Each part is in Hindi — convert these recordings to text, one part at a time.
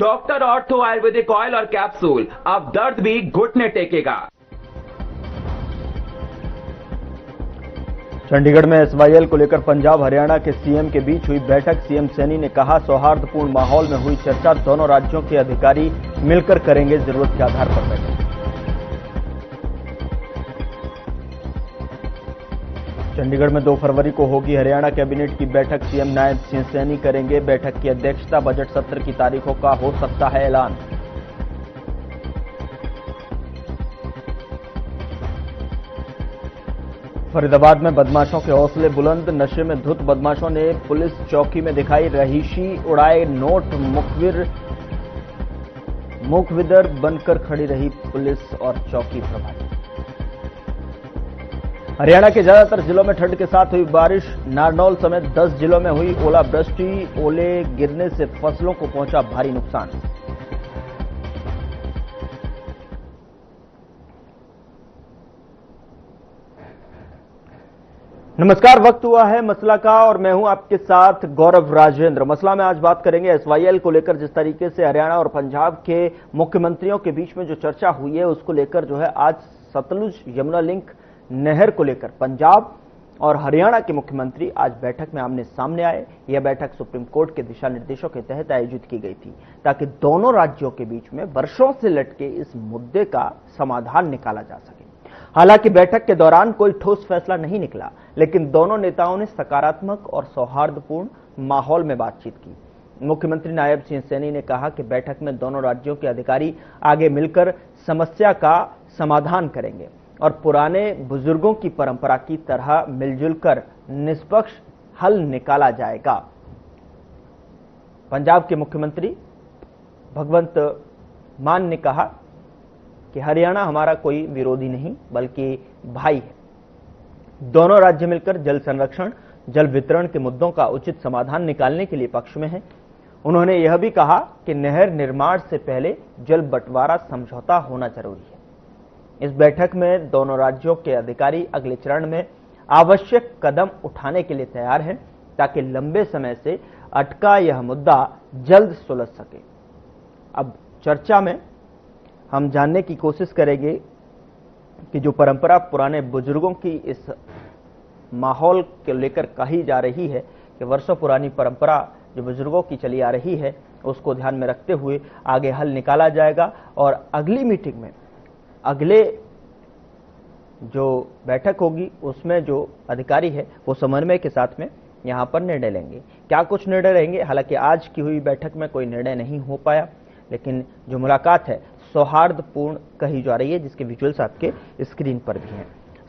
डॉक्टर ऑर्थो आयुर्वेदिक ऑयल और कैप्सूल, अब दर्द भी घुटने टेकेगा। चंडीगढ़ में एसवाईएल को लेकर पंजाब हरियाणा के सीएम के बीच हुई बैठक। सीएम सैनी ने कहा, सौहार्दपूर्ण माहौल में हुई चर्चा, दोनों राज्यों के अधिकारी मिलकर करेंगे जरूरत के आधार पर बैठक। चंडीगढ़ में 2 फरवरी को होगी हरियाणा कैबिनेट की बैठक। सीएम नायब सिंह सैनी करेंगे बैठक की अध्यक्षता। बजट सत्र की तारीखों का हो सकता है ऐलान। फरीदाबाद में बदमाशों के हौसले बुलंद। नशे में धुत बदमाशों ने पुलिस चौकी में दिखाई रहीशी, उड़ाए नोट। मुखविदर बनकर खड़ी रही पुलिस और चौकी प्रभारी। हरियाणा के ज्यादातर जिलों में ठंड के साथ हुई बारिश। नारनौल समेत 10 जिलों में हुई ओलावृष्टि। ओले गिरने से फसलों को पहुंचा भारी नुकसान। नमस्कार, वक्त हुआ है मसला का और मैं हूं आपके साथ गौरव राजेंद्र। मसला में आज बात करेंगे एसवाईएल को लेकर। जिस तरीके से हरियाणा और पंजाब के मुख्यमंत्रियों के बीच में जो चर्चा हुई है उसको लेकर जो है आज सतलुज यमुना लिंक नहर को लेकर पंजाब और हरियाणा के मुख्यमंत्री आज बैठक में आमने सामने आए। यह बैठक सुप्रीम कोर्ट के दिशा निर्देशों के तहत आयोजित की गई थी ताकि दोनों राज्यों के बीच में वर्षों से लटके इस मुद्दे का समाधान निकाला जा सके। हालांकि बैठक के दौरान कोई ठोस फैसला नहीं निकला, लेकिन दोनों नेताओं ने सकारात्मक और सौहार्दपूर्ण माहौल में बातचीत की। मुख्यमंत्री नायब सिंह सैनी ने कहा कि बैठक में दोनों राज्यों के अधिकारी आगे मिलकर समस्या का समाधान करेंगे और पुराने बुजुर्गों की परंपरा की तरह मिलजुल कर निष्पक्ष हल निकाला जाएगा। पंजाब के मुख्यमंत्री भगवंत मान ने कहा कि हरियाणा हमारा कोई विरोधी नहीं बल्कि भाई है। दोनों राज्य मिलकर जल संरक्षण, जल वितरण के मुद्दों का उचित समाधान निकालने के लिए पक्ष में हैं। उन्होंने यह भी कहा कि नहर निर्माण से पहले जल बंटवारा समझौता होना जरूरी है। इस बैठक में दोनों राज्यों के अधिकारी अगले चरण में आवश्यक कदम उठाने के लिए तैयार हैं ताकि लंबे समय से अटका यह मुद्दा जल्द सुलझ सके। अब चर्चा में हम जानने की कोशिश करेंगे कि जो परंपरा पुराने बुजुर्गों की इस माहौल के लेकर कही जा रही है कि वर्षों पुरानी परंपरा जो बुजुर्गों की चली आ रही है उसको ध्यान में रखते हुए आगे हल निकाला जाएगा और अगली मीटिंग में अगले जो बैठक होगी उसमें जो अधिकारी है वो समन्वय के साथ में यहां पर निर्णय लेंगे। क्या कुछ निर्णय रहेंगे, हालांकि आज की हुई बैठक में कोई निर्णय नहीं हो पाया, लेकिन जो मुलाकात है सौहार्दपूर्ण कही जा रही है, जिसके विजुअल्स आपके स्क्रीन पर भी हैं।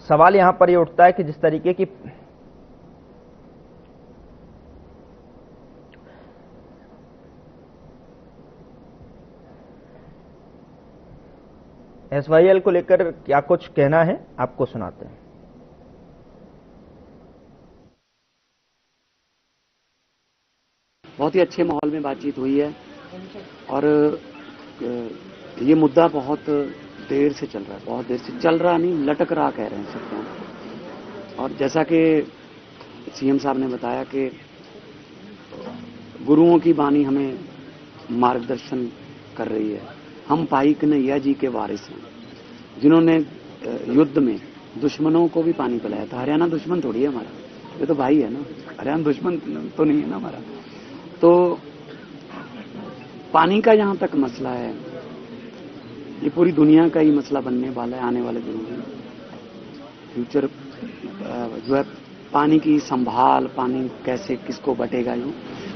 सवाल यहां पर यह उठता है कि जिस तरीके की एसवाईएल को लेकर क्या कुछ कहना है आपको सुनाते हैं। बहुत ही अच्छे माहौल में बातचीत हुई है और ये मुद्दा बहुत देर से चल रहा है, बहुत देर से चल रहा नहीं, लटक रहा कह रहे हैं सकते हैं। और जैसा कि सीएम साहब ने बताया कि गुरुओं की वाणी हमें मार्गदर्शन कर रही है। हम भाई कन्हैया जी के वारिस हैं जिन्होंने युद्ध में दुश्मनों को भी पानी पिलाया था। हरियाणा दुश्मन थोड़ी है हमारा, ये तो भाई है ना, हरियाणा दुश्मन तो नहीं है ना हमारा। तो पानी का जहां तक मसला है ये पूरी दुनिया का ही मसला बनने वाला है आने वाले दिनों में। फ्यूचर जो है पानी की संभाल, पानी कैसे किसको बटेगा, यूं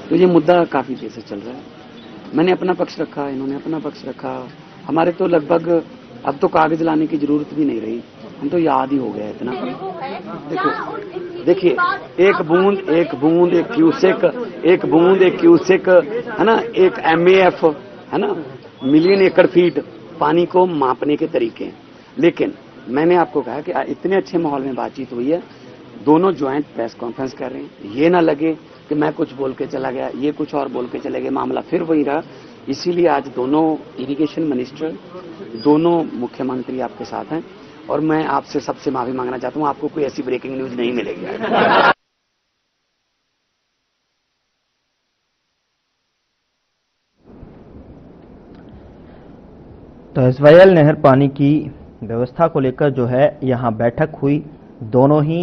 तो ये मुद्दा काफी देर से चल रहा है। मैंने अपना पक्ष रखा, इन्होंने अपना पक्ष रखा। हमारे तो लगभग अब तो कागज लाने की जरूरत भी नहीं रही, हम तो याद ही हो गया इतना। देखिए एक बूंद एक क्यूसेक, एक बूंद एक क्यूसेक है ना, एक MAF है ना, मिलियन एकड़ फीट पानी को मापने के तरीके हैं। लेकिन मैंने आपको कहा कि इतने अच्छे माहौल में बातचीत हुई है, दोनों ज्वाइंट प्रेस कॉन्फ्रेंस कर रहे हैं। ये ना लगे कि मैं कुछ बोल के चला गया, ये कुछ और बोल के चले गए, मामला फिर वही रहा। इसीलिए आज दोनों इरिगेशन मिनिस्टर, दोनों मुख्यमंत्री आपके साथ हैं और मैं आपसे सबसे माफी मांगना चाहता हूं, आपको कोई ऐसी ब्रेकिंग न्यूज नहीं मिलेगी। तो एसवाईएल नहर पानी की व्यवस्था को लेकर जो है यहाँ बैठक हुई। दोनों ही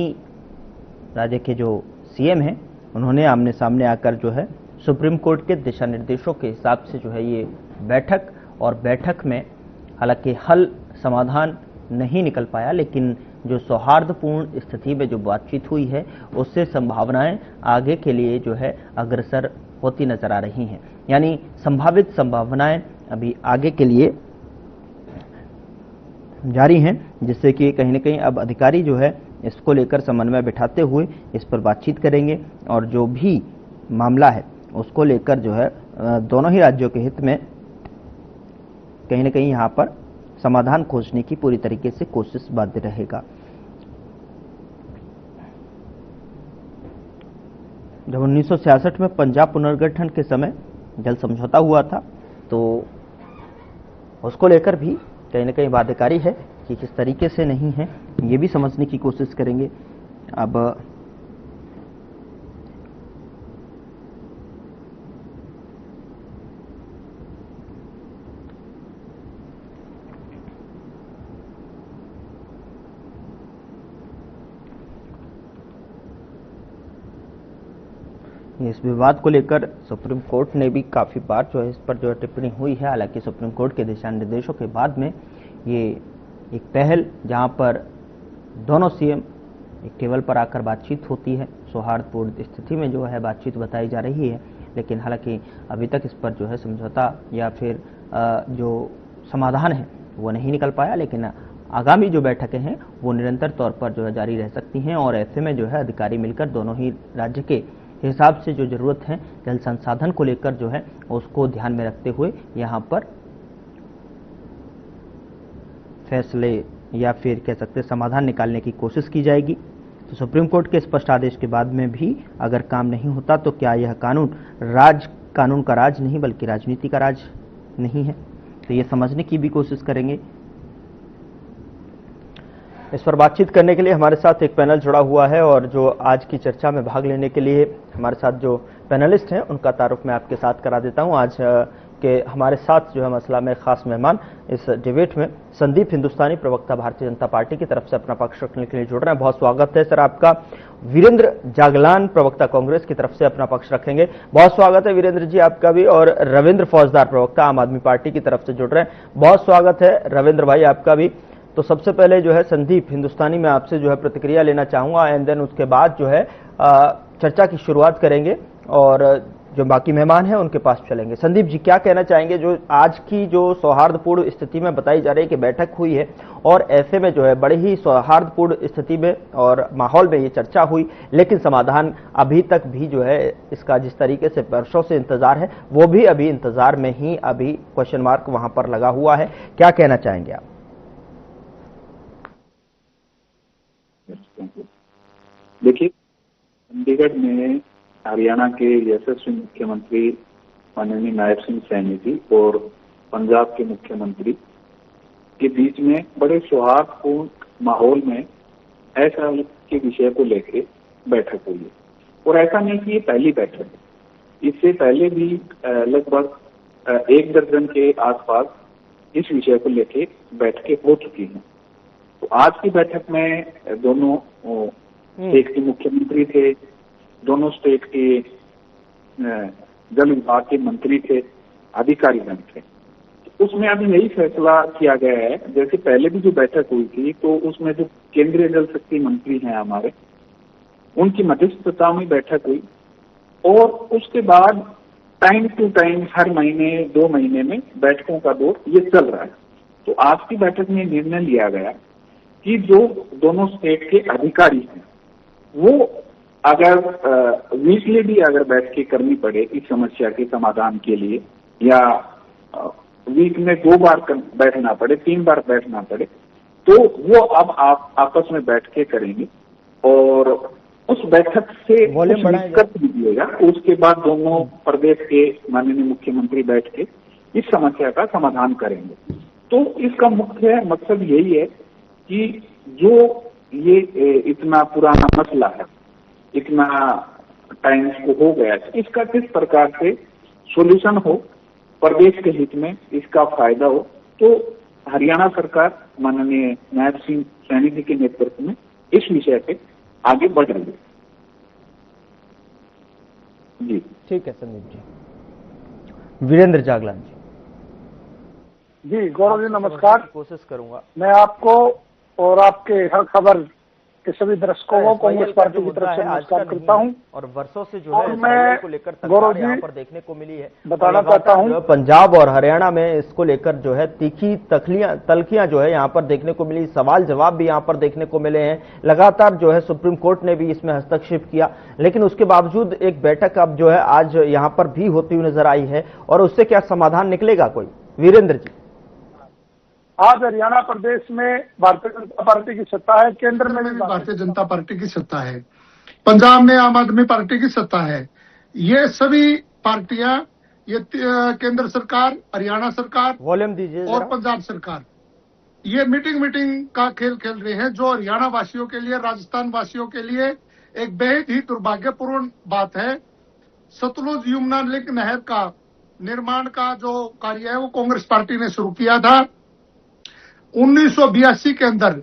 राज्य के जो सीएम हैं उन्होंने आमने सामने आकर जो है सुप्रीम कोर्ट के दिशा निर्देशों के हिसाब से जो है ये बैठक, और बैठक में हालांकि हल समाधान नहीं निकल पाया, लेकिन जो सौहार्दपूर्ण स्थिति में जो बातचीत हुई है उससे संभावनाएं आगे के लिए जो है अग्रसर होती नजर आ रही हैं। यानी संभावित संभावनाएं अभी आगे के लिए जारी हैं, जिससे कि कहीं ना कहीं अब अधिकारी जो है इसको लेकर समन्वय बिठाते हुए इस पर बातचीत करेंगे और जो भी मामला है उसको लेकर जो है दोनों ही राज्यों के हित में कहीं ना कहीं यहाँ पर समाधान खोजने की पूरी तरीके से कोशिश बाध्य रहेगा। जब 1966 में पंजाब पुनर्गठन के समय जल समझौता हुआ था तो उसको लेकर भी कहीं ना कहीं बाध्यकारी है कि किस तरीके से नहीं है, ये भी समझने की कोशिश करेंगे। अब इस विवाद को लेकर सुप्रीम कोर्ट ने भी काफी बार जो है इस पर जो है टिप्पणी हुई है। हालांकि सुप्रीम कोर्ट के दिशा निर्देशों के बाद में ये एक पहल जहां पर दोनों सीएम एक टेबल पर आकर बातचीत होती है, सौहार्दपूर्ण स्थिति में जो है बातचीत बताई जा रही है, लेकिन हालांकि अभी तक इस पर जो है समझौता या फिर जो समाधान है वो नहीं निकल पाया। लेकिन आगामी जो बैठकें हैं वो निरंतर तौर पर जो है जारी रह सकती हैं और ऐसे में जो है अधिकारी मिलकर दोनों ही राज्य के हिसाब से जो जरूरत है जल संसाधन को लेकर जो है उसको ध्यान में रखते हुए यहाँ पर फैसले या फिर कह सकते समाधान निकालने की कोशिश की जाएगी। तो सुप्रीम कोर्ट के स्पष्ट आदेश के बाद में भी अगर काम नहीं होता तो क्या यह कानून का राज नहीं बल्कि राजनीति का राज नहीं है, तो ये समझने की भी कोशिश करेंगे। इस पर बातचीत करने के लिए हमारे साथ एक पैनल जुड़ा हुआ है और जो आज की चर्चा में भाग लेने के लिए हमारे साथ जो पैनलिस्ट हैं उनका तारुफ मैं आपके साथ करा देता हूं। आज के हमारे साथ जो है मसला में खास मेहमान इस डिबेट में संदीप हिंदुस्तानी, प्रवक्ता भारतीय जनता पार्टी की तरफ से अपना पक्ष रखने के लिए जुड़ रहे हैं। बहुत स्वागत है सर आपका। वीरेंद्र जागलान, प्रवक्ता कांग्रेस की तरफ से अपना पक्ष रखेंगे। बहुत स्वागत है वीरेंद्र जी आपका भी। और रविंद्र फौजदार, प्रवक्ता आम आदमी पार्टी की तरफ से जुड़ रहे हैं। बहुत स्वागत है रविंद्र भाई आपका भी। तो सबसे पहले जो है संदीप हिंदुस्तानी में आपसे जो है प्रतिक्रिया लेना चाहूंगा एंड देन उसके बाद जो है चर्चा की शुरुआत करेंगे और जो बाकी मेहमान हैं उनके पास चलेंगे। संदीप जी क्या कहना चाहेंगे, जो आज की जो सौहार्दपूर्ण स्थिति में बताई जा रही है कि बैठक हुई है और ऐसे में जो है बड़ी ही सौहार्दपूर्ण स्थिति में और माहौल में ये चर्चा हुई, लेकिन समाधान अभी तक भी जो है इसका जिस तरीके से वर्षों से इंतजार है वो भी अभी इंतजार में ही अभी क्वेश्चन मार्क वहां पर लगा हुआ है, क्या कहना चाहेंगे आप? देखिए, चंडीगढ़ में हरियाणा के यशस्वी मुख्यमंत्री माननीय नायब सिंह सैनी जी और पंजाब के मुख्यमंत्री के बीच में बड़े सौहार्दपूर्ण माहौल में ऐसा के विषय को लेकर बैठक हुई है। और ऐसा नहीं कि ये पहली बैठक है, इससे पहले भी लगभग 1 दर्जन के आसपास इस विषय को लेकर बैठकें हो चुकी हैं। तो आज की बैठक में दोनों स्टेट के मुख्यमंत्री थे, दोनों स्टेट के जल विभाग के मंत्री थे, अधिकारीगण थे। तो उसमें अभी यही फैसला किया गया है, जैसे पहले भी जो बैठक हुई थी तो उसमें जो केंद्रीय जल शक्ति मंत्री हैं हमारे, उनकी मध्यस्थता में बैठक हुई और उसके बाद टाइम टू टाइम हर महीने 2 महीने में बैठकों का दौर ये चल रहा है। तो आज की बैठक में निर्णय लिया गया कि जो दोनों स्टेट के अधिकारी हैं वो अगर वीकली भी अगर बैठकें करनी पड़े इस समस्या के समाधान के लिए, या वीक में 2 बार बैठना पड़े, 3 बार बैठना पड़े, तो वो अब आप आपस में बैठ के करेंगे और उस बैठक से निष्कर्ष दीजिएगा। उसके बाद दोनों प्रदेश के माननीय मुख्यमंत्री बैठ के इस समस्या का समाधान करेंगे। तो इसका मुख्य मकसद यही है कि जो ये इतना पुराना मसला है, इतना टाइम को हो गया, इसका किस प्रकार से सॉल्यूशन हो, प्रदेश के हित में इसका फायदा हो। तो हरियाणा सरकार माननीय नायब सिंह सैनी जी के नेतृत्व में इस विषय पे आगे बढ़ रही है। जी ठीक है संदीप जी। वीरेंद्र जागलान जी गौरव जी नमस्कार। कोशिश करूंगा मैं आपको और आपके हर खबर के सभी दर्शकों को कांग्रेस पार्टी की तरफ से नमस्कार करता हूं। और वर्षों से जो और है मैं को लेकर गौरव तकरार यहाँ जी पर देखने को मिली है, बताना चाहता हूं पंजाब और हरियाणा में इसको लेकर जो है तीखी तलखियां जो है यहाँ पर देखने को मिली, सवाल जवाब भी यहाँ पर देखने को मिले हैं। लगातार जो है सुप्रीम कोर्ट ने भी इसमें हस्तक्षेप किया, लेकिन उसके बावजूद एक बैठक अब जो है आज यहाँ पर भी होती हुई नजर आई है, और उससे क्या समाधान निकलेगा कोई? वीरेंद्र जी, आज हरियाणा प्रदेश में भारतीय जनता पार्टी की सत्ता है, केंद्र में भी भारतीय जनता पार्टी की सत्ता है, पंजाब में आम आदमी पार्टी की सत्ता है। ये सभी पार्टियां, ये केंद्र सरकार, हरियाणा सरकार वॉल्यूम दीजिए और पंजाब सरकार, ये मीटिंग का खेल खेल रहे हैं, जो हरियाणा वासियों के लिए, राजस्थान वासियों के लिए एक बेहद ही दुर्भाग्यपूर्ण बात है। सतलुज यमुना लिंक नहर का निर्माण का जो कार्य है वो कांग्रेस पार्टी ने शुरू किया था 1982 के अंदर।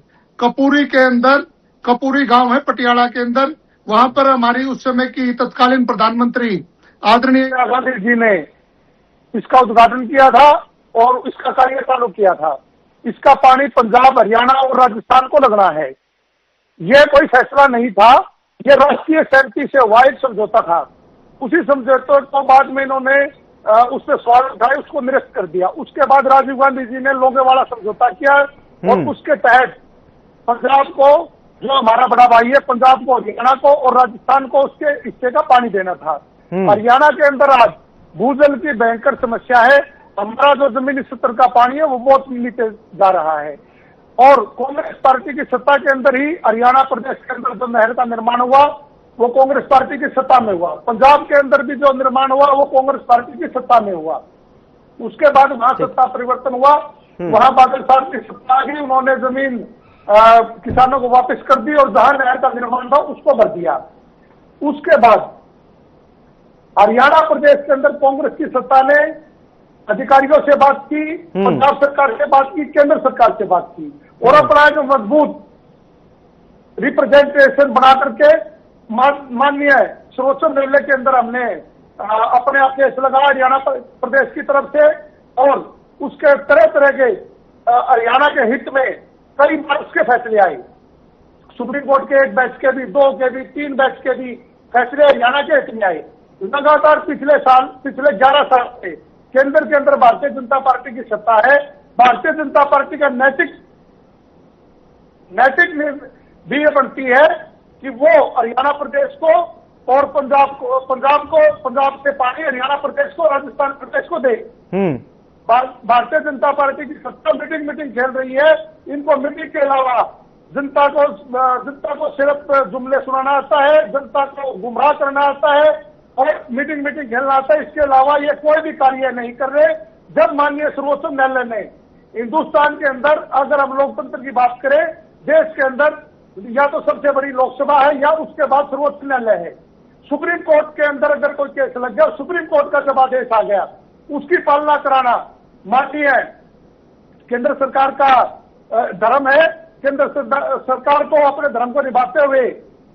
कपूरी गांव है पटियाला के अंदर, वहां पर हमारी उस समय की तत्कालीन प्रधानमंत्री आदरणीय इंदिरा गांधी जी ने इसका उद्घाटन किया था और इसका कार्य चालू किया था। इसका पानी पंजाब, हरियाणा और राजस्थान को लगना है। यह कोई फैसला नहीं था, यह राष्ट्रीय सहमति से हुआ एक समझौता था। उसी समझौते को बाद में इन्होंने उस पर सवाल उठाए, उसको निरस्त कर दिया। उसके बाद राजीव गांधी जी ने लोगेवाला समझौता किया और उसके तहत पंजाब को, जो हमारा बड़ा भाई है, पंजाब को, हरियाणा को और राजस्थान को उसके हिस्से का पानी देना था। हरियाणा के अंदर आज भूजल की भयंकर समस्या है। हमारा जो जमीनी स्तर का पानी है वो बहुत नीचे जा रहा है, और कांग्रेस पार्टी की सत्ता के अंदर ही हरियाणा प्रदेश के अंदर जो नहर का निर्माण हुआ वो कांग्रेस पार्टी की सत्ता में हुआ। पंजाब के अंदर भी जो निर्माण हुआ वो कांग्रेस पार्टी की सत्ता में हुआ। उसके बाद वहां सत्ता परिवर्तन हुआ, वहां बादल साहब की सत्ता आ गई, उन्होंने जमीन किसानों को वापस कर दी और जहां नहर का निर्माण था उसको भर दिया। उसके बाद हरियाणा प्रदेश के अंदर कांग्रेस की सत्ता ने अधिकारियों से बात की, पंजाब सरकार से बात की, केंद्र सरकार से बात की, और अपना जो मजबूत रिप्रेजेंटेशन बना करके माननीय सर्वोच्च न्यायालय के अंदर हमने अपने आप केस लगाया हरियाणा प्रदेश की तरफ से, और उसके तरह तरह के हरियाणा के हित में कई बार उसके फैसले आए। सुप्रीम कोर्ट के 1 बैच के भी, 2 के भी, 3 बैच के भी फैसले हरियाणा के हित में आए। लगातार पिछले 11 साल से केंद्र के अंदर भारतीय जनता पार्टी की सत्ता है। भारतीय जनता पार्टी का नैतिक भी ये बनती है कि वो हरियाणा प्रदेश को और पंजाब से पानी हरियाणा प्रदेश को, राजस्थान प्रदेश को दे। भारतीय जनता पार्टी की सत्ता मीटिंग खेल रही है। इनको मीटिंग के अलावा जनता को सिर्फ जुमले सुनाना आता है, जनता को गुमराह करना आता है और मीटिंग खेलना आता है। इसके अलावा ये कोई भी कार्य नहीं कर रहे। जब माननीय सर्वोच्च न्यायालय ने हिंदुस्तान के अंदर, अगर हम लोकतंत्र की बात करें, देश के अंदर या तो सबसे बड़ी लोकसभा है या उसके बाद सर्वोच्च न्यायालय है। सुप्रीम कोर्ट के अंदर अगर कोई केस लग गया, सुप्रीम कोर्ट का जब आदेश आ गया, उसकी पालना कराना माननीय केंद्र सरकार का धर्म है। केंद्र सरकार को अपने धर्म को निभाते हुए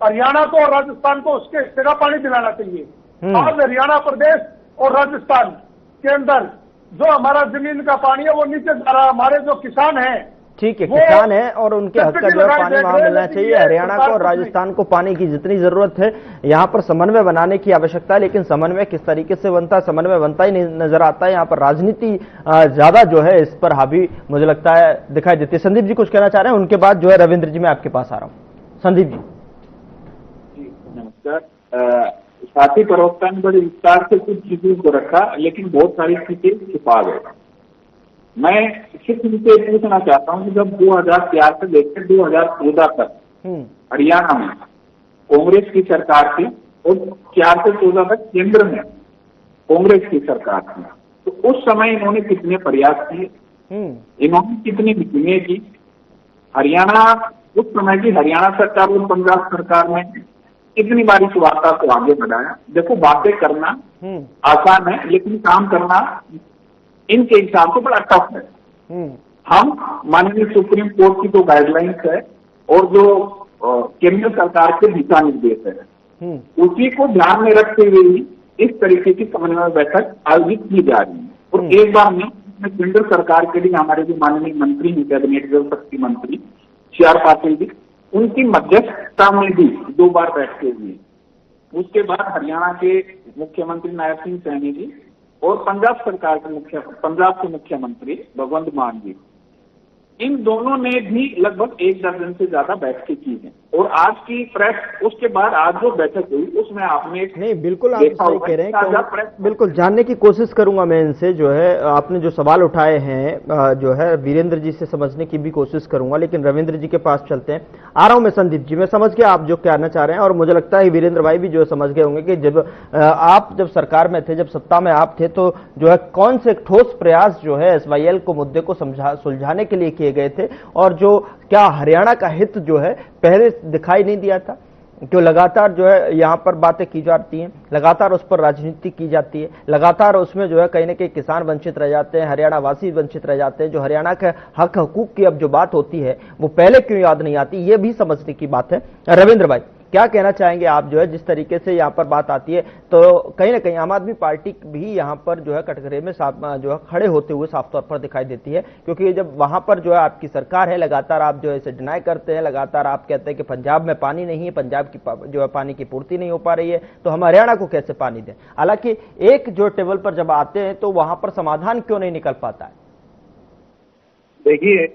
हरियाणा को और राजस्थान को उसके हिस्से का पानी दिलाना चाहिए। आज हरियाणा प्रदेश और राजस्थान के अंदर जो हमारा जमीन का पानी है वो नीचे जा रहा है। हमारे जो किसान हैं, ठीक है, किसान है और उनके हक का जो है पानी वहां मिलना चाहिए। हरियाणा को और राजस्थान को पानी की जितनी जरूरत है, यहाँ पर समन्वय बनाने की आवश्यकता है, लेकिन समन्वय किस तरीके से बनता है, समन्वय बनता ही नहीं नजर आता है। यहाँ पर राजनीति ज्यादा जो है इस पर हावी मुझे लगता है दिखाई देती है। संदीप जी कुछ कहना चाह रहे हैं, उनके बाद जो है रविंद्र जी मैं आपके पास आ रहा हूँ। संदीप जी। नमस्कार। साथी प्रवक्ता ने बड़े विस्तार से कुछ चीजों को रखा, लेकिन बहुत सारी चीजें छुपा गए। मैं सिर्फ इनसे पूछना चाहता हूं कि जब 2004 से लेकर 2014 तक हरियाणा में कांग्रेस की सरकार थी और 4 से 14 तक केंद्र में कांग्रेस की सरकार थी, तो उस समय इन्होंने कितने प्रयास किए, इन्होंने कितनी मीटिंगें की। हरियाणा उस समय की हरियाणा सरकार और पंजाब सरकार में कितनी बार इस वार्ता को आगे बढ़ाया। देखो, बातें करना आसान है, लेकिन काम करना इनके हिसाब से बड़ा टफ है। हम माननीय सुप्रीम कोर्ट की जो गाइडलाइंस है और जो केंद्र सरकार के दिशा निर्देश है उसी को ध्यान में रखते हुए ही इस तरीके की समन्वय बैठक आयोजित की जा रही है। और एक बार में केंद्र सरकार के लिए हमारे जो माननीय मंत्री हैं कैबिनेट जल शक्ति मंत्री CR पाटिल जी, उनकी मध्यस्थता में भी 2 बार बैठकें हुई। उसके बाद हरियाणा के मुख्यमंत्री नायब सिंह सैनी जी और पंजाब के मुख्यमंत्री भगवंत मान जी, इन दोनों ने भी लगभग 1 दर्जन से ज्यादा बैठकें की हैं। और आज की प्रेस, उसके बाद आज जो बैठक हुई उसमें आपने नहीं, बिल्कुल आप सही कह रहे हैं। बिल्कुल जानने की कोशिश करूंगा मैं इनसे, जो है आपने जो सवाल उठाए हैं जो है वीरेंद्र जी से समझने की भी कोशिश करूंगा, लेकिन रविंद्र जी के पास चलते हैं। आ रहा हूं मैं संदीप जी, मैं समझ गया आप जो कहना चाह रहे हैं और मुझे लगता है वीरेंद्र भाई भी जो समझ गए होंगे कि जब सरकार में थे, जब सत्ता में आप थे, तो जो है कौन से ठोस प्रयास जो है SYL को मुद्दे को सुलझाने के लिए किए गए थे, और जो क्या हरियाणा का हित जो है पहले दिखाई नहीं दिया था, जो लगातार जो है यहाँ पर बातें की जाती हैं, लगातार उस पर राजनीति की जाती है, लगातार उसमें जो है कहीं ना कहीं किसान वंचित रह जाते हैं, हरियाणा वासी वंचित रह जाते हैं। जो हरियाणा के हक हकूक की अब जो बात होती है वो पहले क्यों याद नहीं आती, ये भी समझने की बात है। रविंद्र भाई क्या कहना चाहेंगे आप, जो है जिस तरीके से यहाँ पर बात आती है, तो कहीं ना कहीं आम आदमी पार्टी भी यहाँ पर जो है कटघरे में जो है खड़े होते हुए साफ तौर पर दिखाई देती है, क्योंकि जब वहां पर जो है आपकी सरकार है, लगातार आप जो है इसे डिनाई करते हैं, लगातार आप कहते हैं कि पंजाब में पानी नहीं है, पंजाब की जो है पानी की पूर्ति नहीं हो पा रही है, तो हम हरियाणा को कैसे पानी दें। हालांकि एक जो टेबल पर जब आते हैं तो वहां पर समाधान क्यों नहीं निकल पाता है। देखिए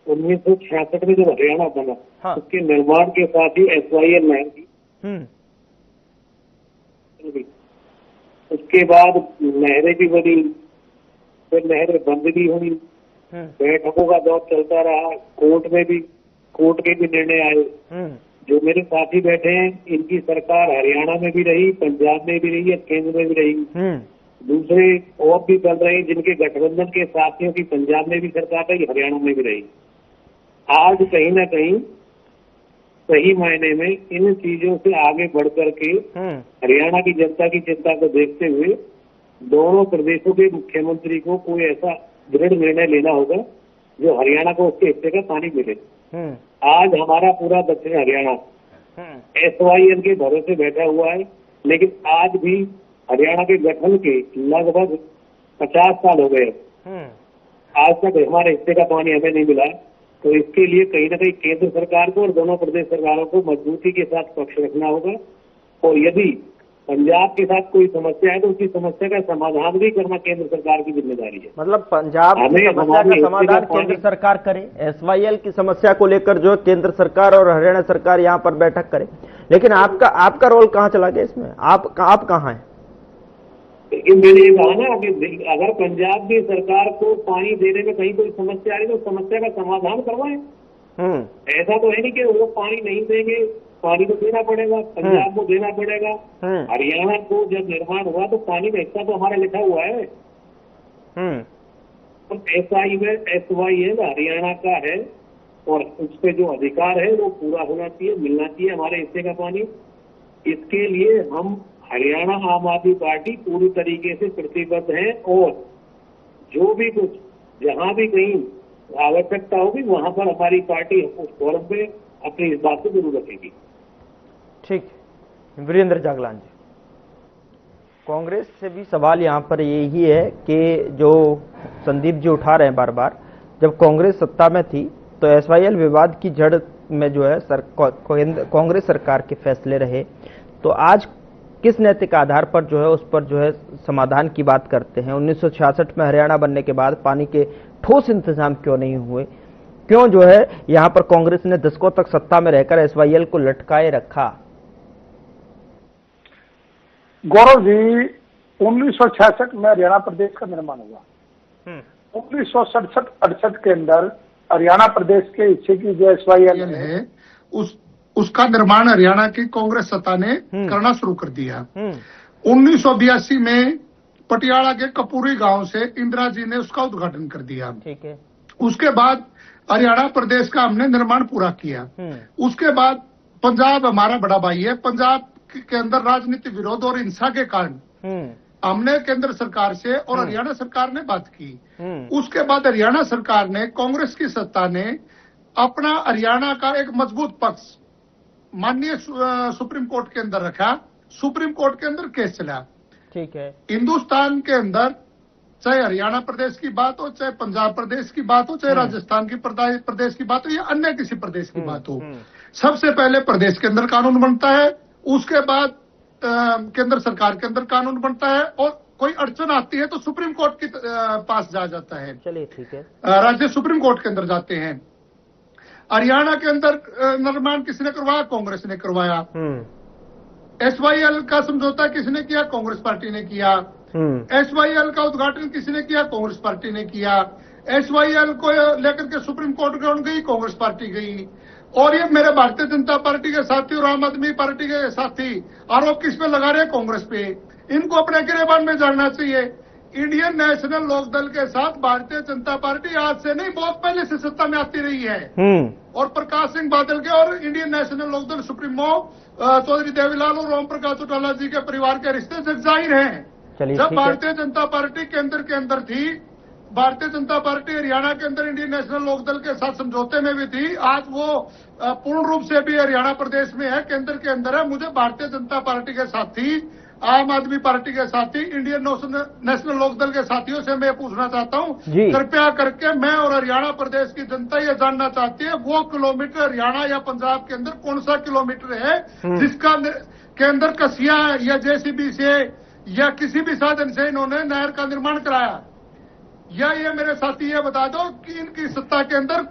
1966 में जब हरियाणा बना, हाँ। उसके निर्माण के साथ ही SYL नहर की, उसके बाद नहरें भी बनी, फिर नहरें बंद भी हुई, बैठकों का दौर चलता रहा, कोर्ट के भी निर्णय आए। जो मेरे साथी बैठे हैं इनकी सरकार हरियाणा में भी रही, पंजाब में भी रही है, केंद्र में भी रही, दूसरे और भी चल रहे हैं जिनके गठबंधन के साथियों की पंजाब में भी सरकार रही, हरियाणा में भी रही। आज कहीं ना कहीं सही मायने में इन चीजों से आगे बढ़ करके हरियाणा की जनता की चिंता को देखते हुए दोनों प्रदेशों के मुख्यमंत्री को कोई ऐसा दृढ़ निर्णय लेना होगा जो हरियाणा को उसके हिस्से का पानी मिले। आज हमारा पूरा दक्षिण हरियाणा SYL के भरोसे बैठा हुआ है, लेकिन आज भी हरियाणा के गठन के लगभग 50 साल हो गए, आज तक हमारे हिस्से का पानी हमें नहीं मिला। तो इसके लिए कहीं ना कहीं केंद्र सरकार को और दोनों प्रदेश सरकारों को मजबूती के साथ पक्ष रखना होगा, और यदि पंजाब के साथ कोई समस्या है तो उसकी समस्या का समाधान भी करना केंद्र सरकार की जिम्मेदारी है। मतलब पंजाब की समस्या का समाधान केंद्र सरकार करे, SYL की समस्या को लेकर जो केंद्र सरकार और हरियाणा सरकार यहाँ पर बैठक करे, लेकिन आपका रोल कहाँ चला गया इसमें, आप कहाँ हैं? लेकिन मैंने ये कहा ना कि अगर पंजाब की सरकार को पानी देने में कहीं कोई समस्या आई तो समस्या का समाधान करवाएं। ऐसा तो है नहीं कि वो पानी नहीं देंगे, पानी तो देना पड़ेगा, पंजाब को देना पड़ेगा। हरियाणा को जब निर्माण हुआ तो पानी का हिस्सा तो हमारा लिखा हुआ है, तो SYL हरियाणा का है और उस पर जो अधिकार है वो पूरा होना चाहिए, मिलना चाहिए हमारे हिस्से का पानी। इसके लिए हम हरियाणा आम आदमी पार्टी पूरी तरीके से प्रतिबद्ध है, और जो भी कुछ जहां भी कहीं आवश्यकता होगी वहां पर हमारी पार्टी उस फोरम पे अपनी इस बात को जरूर रखेगी। ठीक, वीरेंद्र जागलान जी, कांग्रेस से भी सवाल यहाँ पर यही है कि जो संदीप जी उठा रहे हैं बार बार, जब कांग्रेस सत्ता में थी तो SYL विवाद की जड़ में जो है कांग्रेस सरकार के फैसले रहे, तो आज किस नैतिक आधार पर जो है उस पर जो है समाधान की बात करते हैं। 1966 में हरियाणा बनने के बाद पानी के ठोस इंतजाम क्यों नहीं हुए, क्यों जो है यहाँ पर कांग्रेस ने दशकों तक सत्ता में रहकर SYL को लटकाए रखा? गौरव जी, 1966 में हरियाणा प्रदेश का निर्माण हुआ। 1967-68 के अंदर हरियाणा प्रदेश के हिस्से की जो SYL है उसका निर्माण हरियाणा की कांग्रेस सत्ता ने करना शुरू कर दिया। 1982 में पटियाला के कपूरी गांव से इंदिरा जी ने उसका उद्घाटन कर दिया। ठीक है। उसके बाद हरियाणा प्रदेश का हमने निर्माण पूरा किया। उसके बाद पंजाब हमारा बड़ा भाई है, पंजाब के अंदर राजनीतिक विरोध और हिंसा के कारण हमने केंद्र सरकार से और हरियाणा सरकार ने बात की। उसके बाद हरियाणा सरकार ने, कांग्रेस की सत्ता ने अपना हरियाणा का एक मजबूत पक्ष माननीय सुप्रीम कोर्ट के अंदर रखा। सुप्रीम कोर्ट के अंदर केस चला। ठीक है। हिंदुस्तान के अंदर चाहे हरियाणा प्रदेश की बात हो, चाहे पंजाब प्रदेश की बात हो, चाहे राजस्थान की प्रदेश की बात हो या अन्य किसी प्रदेश की बात हो, सबसे पहले प्रदेश के अंदर कानून बनता है, उसके बाद केंद्र सरकार के अंदर कानून बनता है, और कोई अड़चन आती है तो सुप्रीम कोर्ट के पास जाता है। चलिए ठीक है। राज्य सुप्रीम कोर्ट के अंदर जाते हैं। हरियाणा के अंदर निर्माण किसने करवाया? कांग्रेस ने करवाया। SYL का समझौता किसने किया? कांग्रेस पार्टी ने किया। SYL का उद्घाटन किसने किया? कांग्रेस पार्टी ने किया। SYL को लेकर के सुप्रीम कोर्ट ग्राउंड गई कांग्रेस पार्टी गई। और ये मेरे भारतीय जनता पार्टी के साथी और आम आदमी पार्टी के साथी आरोप किस पे लगा रहे हैं? कांग्रेस पे। इनको अपने गिरेबान में जानना चाहिए। इंडियन नेशनल लोकदल के साथ भारतीय जनता पार्टी आज से नहीं, बहुत पहले से सत्ता में आती रही है। और प्रकाश सिंह बादल के और Indian National Lokdal supremo Chaudhary Devilal और ओम प्रकाश चौटाला जी के परिवार के रिश्ते जग जाहिर हैं। जब भारतीय जनता पार्टी केंद्र के अंदर थी, भारतीय जनता पार्टी हरियाणा के अंदर इंडियन नेशनल लोकदल के साथ समझौते में भी थी। आज वो पूर्ण रूप से भी हरियाणा प्रदेश में है, केंद्र के अंदर है। मुझे भारतीय जनता पार्टी के साथी, आम आदमी पार्टी के साथी, इंडियन नेशनल लोकदल के साथियों से मैं पूछना चाहता हूं, कृपया करके मैं और हरियाणा प्रदेश की जनता ये जानना चाहती है, वो किलोमीटर हरियाणा या पंजाब के अंदर कौन सा किलोमीटर है जिसका के अंदर कसिया या JCB से या किसी भी साधन से इन्होंने नहर का निर्माण कराया? या ये मेरे साथी ये बता दो कि इनकी सत्ता के अंदर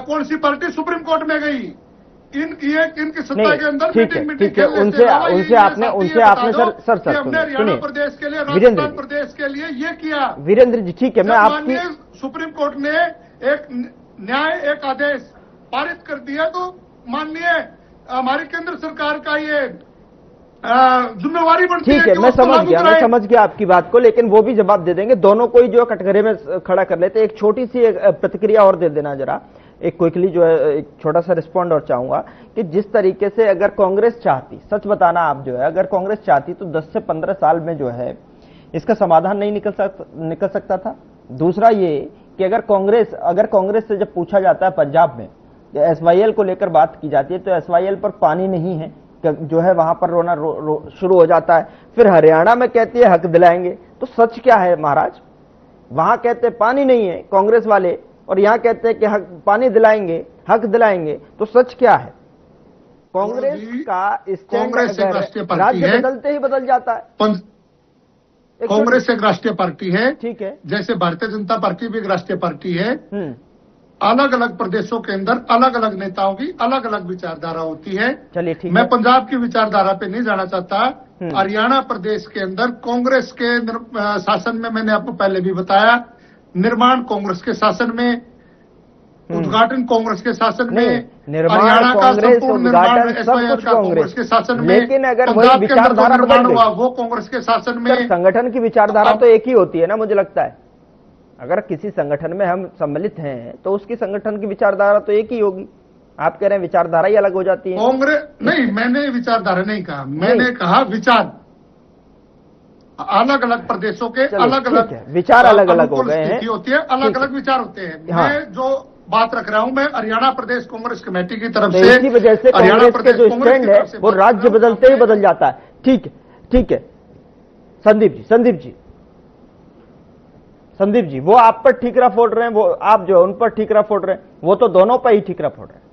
कौन सी पार्टी सुप्रीम कोर्ट में गई? इनकी सत्ता के अंदर मीटिंग उनसे आपने सर हमने हरियाणा प्रदेश के लिए, राजस्थान प्रदेश के लिए ये किया। वीरेंद्र जी ठीक है, मैं आपकी सुप्रीम कोर्ट ने एक न्याय, एक आदेश पारित कर दिया, तो माननीय हमारी केंद्र सरकार का ये जिम्मेवारी बनती है। ठीक है, मैं समझ गया आपकी बात को, लेकिन वो भी जवाब दे देंगे। दोनों को ही जो कटघरे में खड़ा कर लेते। एक छोटी सी प्रतिक्रिया और दे देना जरा, एक क्विकली जो है एक छोटा सा रिस्पॉन्ड और चाहूंगा कि जिस तरीके से अगर कांग्रेस चाहती, सच बताना आप जो है, अगर कांग्रेस चाहती तो 10 से 15 साल में जो है इसका समाधान नहीं निकल सकता था। दूसरा ये कि अगर कांग्रेस से जब पूछा जाता है पंजाब में SYL को लेकर बात की जाती है तो SYL पर पानी नहीं है, जो है वहां पर रोना शुरू हो जाता है। फिर हरियाणा में कहती है हक दिलाएंगे, तो सच क्या है महाराज? वहां कहते हैं पानी नहीं है कांग्रेस वाले, और यहां कहते हैं कि पानी दिलाएंगे, हक दिलाएंगे, तो सच क्या है? कांग्रेस का स्टैंड राज्य बदलते ही बदल जाता है। कांग्रेस एक राष्ट्रीय पार्टी है, ठीक है, जैसे भारतीय जनता पार्टी भी एक राष्ट्रीय पार्टी है। अलग अलग प्रदेशों के अंदर अलग अलग नेताओं की अलग अलग विचारधारा होती है। चलिए ठीक है, मैं पंजाब की विचारधारा पे नहीं जाना चाहता। हरियाणा प्रदेश के अंदर कांग्रेस के शासन में, मैंने आपको पहले भी बताया, निर्माण कांग्रेस के शासन में, उद्घाटन कांग्रेस के शासन में, हरियाणा का संपूर्ण निर्माण SYL का कांग्रेस के शासन में, लेकिन अगर वही विचारधारा निर्माण हुआ वो कांग्रेस के शासन में। संगठन की विचारधारा तो एक ही होती है ना, मुझे लगता है। अगर किसी संगठन में हम सम्मिलित हैं तो उसकी संगठन की विचारधारा तो एक ही होगी। आप कह रहे हैं विचारधारा ही अलग हो जाती है। कांग्रेस नहीं, मैंने विचारधारा नहीं कहा, मैंने कहा विचार अलग अलग प्रदेशों के अलग अलग विचार अलग अलग हो गए हैं, होती है, अलग अलग विचार होते हैं। हाँ। मैं जो बात रख रहा हूं, मैं हरियाणा प्रदेश कांग्रेस कमेटी की तरफ से, इसी वजह से कांग्रेस के जो स्टैंड है वो राज्य बदलते ही बदल जाता है। ठीक है संदीप जी, वो आप पर ठीकरा फोड़ रहे हैं, वो आप जो उन पर ठीकरा फोड़ रहे हैं, वो तो दोनों पर ही ठीकरा फोड़ रहे हैं।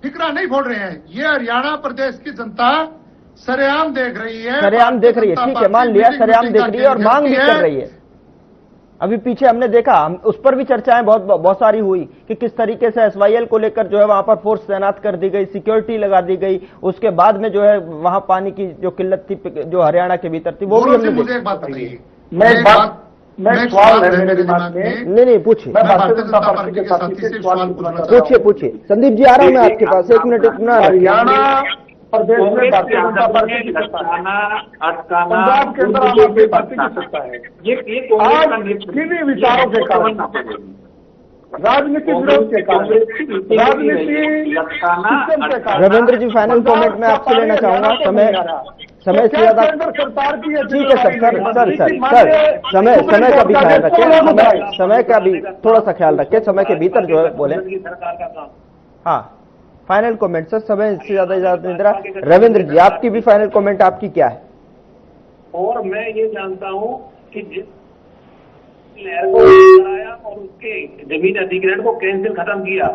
ठीकरा नहीं फोड़ रहे हैं, ये हरियाणा प्रदेश की जनता सरेआम देख रही है। सरेआम देख रही है, ठीक है, मान लिया सरेआम देख रही है और मांग भी कर रही है। अभी पीछे हमने देखा, उस पर भी चर्चाएं बहुत सारी हुई कि किस तरीके से SYL को लेकर जो है वहां पर फोर्स तैनात कर दी गई, सिक्योरिटी लगा दी गई। उसके बाद में जो है वहां पानी की जो किल्लत थी जो हरियाणा के भीतर थी, वो भी हमने मुझे एक बात बताइए। सवाल है मेरे दिमाग में। नहीं पूछिए, भारतीय जनता पार्टी के साथी से सवाल पूछिए। संदीप जी आ रहा हूं मैं आपके पास, 1 मिनट रुकना। हरियाणा प्रदेश में भारतीय जनता पार्टी की सत्ता है, पंजाब के अंदर आम आदमी पार्टी की सत्ता है। आज किन्हीं विचारों के कारण राजनीति विरोध के कारण, राजनीति सिस्टम के कारण। रविंद्र जी, फाइनल कमेंट मैं आपसे लेना चाहूंगा। समय से ज्यादा सरकार की ठीक है सर, समय का भी ख्याल रखें, समय का भी थोड़ा सा ख्याल रखें, समय के भीतर जो है बोले। हाँ, फाइनल कमेंट सर, समय से ज्यादा इजाजत नहीं दे रहा। रविंद्र जी, आपकी भी फाइनल कमेंट आपकी क्या है? और मैं ये जानता हूँ कि जिस लहर को कराया और उसके जमीन अधिग्रहण को कैंसिल खत्म किया,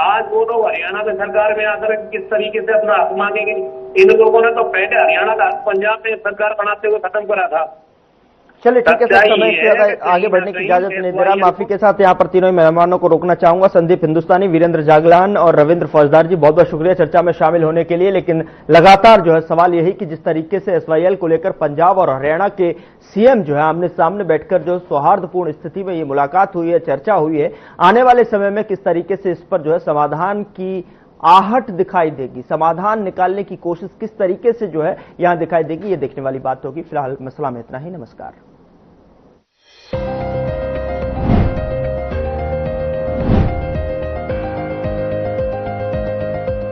आज वो लोग हरियाणा की सरकार में आकर किस तरीके से अपना हक मांगेंगे। इन लोगों ने तो पहले हरियाणा का पंजाब में सरकार बनाते हुए खत्म करा था। चलिए ठीक है सर, समय से ज्यादा आगे बढ़ने की इजाजत नहीं दे रहा। माफी के साथ यहाँ पर तीनों मेहमानों को रोकना चाहूंगा। संदीप हिंदुस्तानी, वीरेंद्र जागलान और रविंद्र फौजदार जी, बहुत बहुत शुक्रिया चर्चा में शामिल होने के लिए। लेकिन लगातार जो है सवाल यही कि जिस तरीके से SYL को लेकर पंजाब और हरियाणा के CM जो है आमने सामने बैठकर जो सौहार्दपूर्ण स्थिति में ये मुलाकात हुई है, चर्चा हुई है, आने वाले समय में किस तरीके से इस पर जो है समाधान की आहट दिखाई देगी, समाधान निकालने की कोशिश किस तरीके से जो है यहां दिखाई देगी, ये देखने वाली बात होगी। फिलहाल मसला में इतना ही। नमस्कार।